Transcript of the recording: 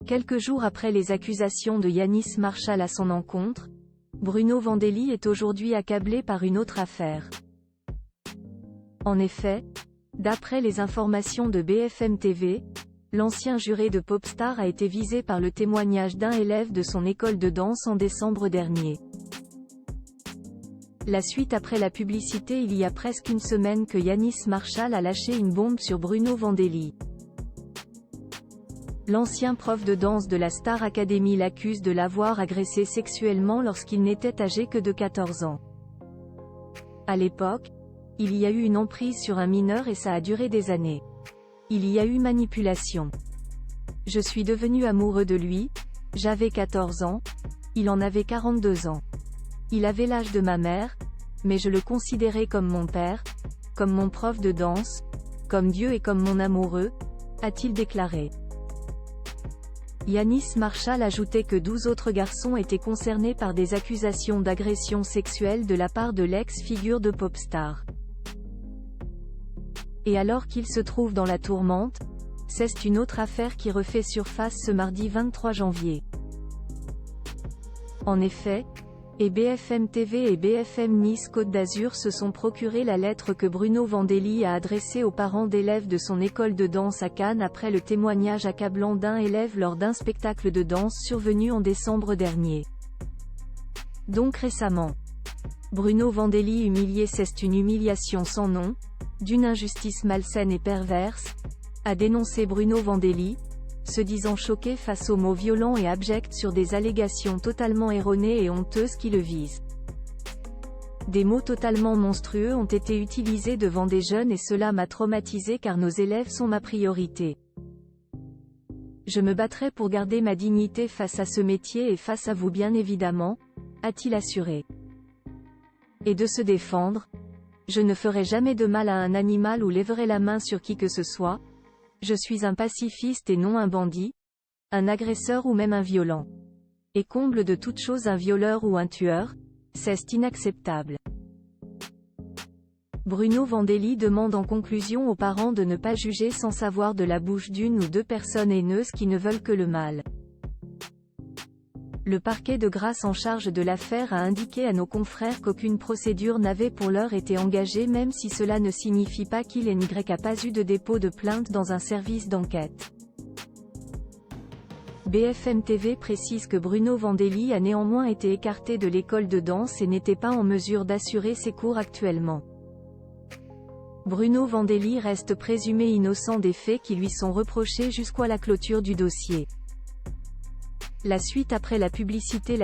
Quelques jours après les accusations de Yanis Marshall à son encontre, Bruno Vandelli est aujourd'hui accablé par une autre affaire. En effet, d'après les informations de BFM TV, l'ancien juré de Popstar a été visé par le témoignage d'un élève de son école de danse en décembre dernier. La suite après la publicité il y a presque une semaine que Yanis Marshall a lâché une bombe sur Bruno Vandelli. L'ancien prof de danse de la Star Academy l'accuse de l'avoir agressé sexuellement lorsqu'il n'était âgé que de 14 ans. À l'époque, il y a eu une emprise sur un mineur et ça a duré des années. Il y a eu manipulation. Je suis devenu amoureux de lui, j'avais 14 ans, il en avait 42 ans. Il avait l'âge de ma mère, mais je le considérais comme mon père, comme mon prof de danse, comme Dieu et comme mon amoureux, a-t-il déclaré. Yanis Marshall ajoutait que 12 autres garçons étaient concernés par des accusations d'agression sexuelle de la part de l'ex-figure de Popstar. Et alors qu'il se trouve dans la tourmente, c'est une autre affaire qui refait surface ce mardi 23 janvier. En effet, BFM TV et BFM Nice Côte d'Azur se sont procuré la lettre que Bruno Vandelli a adressée aux parents d'élèves de son école de danse à Cannes après le témoignage accablant d'un élève lors d'un spectacle de danse survenu en décembre dernier. Donc récemment. Bruno Vandelli humilié, c'est une humiliation sans nom, d'une injustice malsaine et perverse, a dénoncé Bruno Vandelli, se disant choqué face aux mots violents et abjects sur des allégations totalement erronées et honteuses qui le visent. Des mots totalement monstrueux ont été utilisés devant des jeunes et cela m'a traumatisé car nos élèves sont ma priorité. Je me battrai pour garder ma dignité face à ce métier et face à vous bien évidemment, a-t-il assuré. Et de se défendre, je ne ferai jamais de mal à un animal ou lèverai la main sur qui que ce soit. Je suis un pacifiste et non un bandit, un agresseur ou même un violent. Et comble de toute chose un violeur ou un tueur, c'est inacceptable. Bruno Vandelli demande en conclusion aux parents de ne pas juger sans savoir de la bouche d'une ou deux personnes haineuses qui ne veulent que le mal. Le parquet de Grasse en charge de l'affaire a indiqué à nos confrères qu'aucune procédure n'avait pour l'heure été engagée même si cela ne signifie pas qu'il n'y a pas eu de dépôt de plainte dans un service d'enquête. BFM TV précise que Bruno Vandelli a néanmoins été écarté de l'école de danse et n'était pas en mesure d'assurer ses cours actuellement. Bruno Vandelli reste présumé innocent des faits qui lui sont reprochés jusqu'à la clôture du dossier. La suite après la publicité.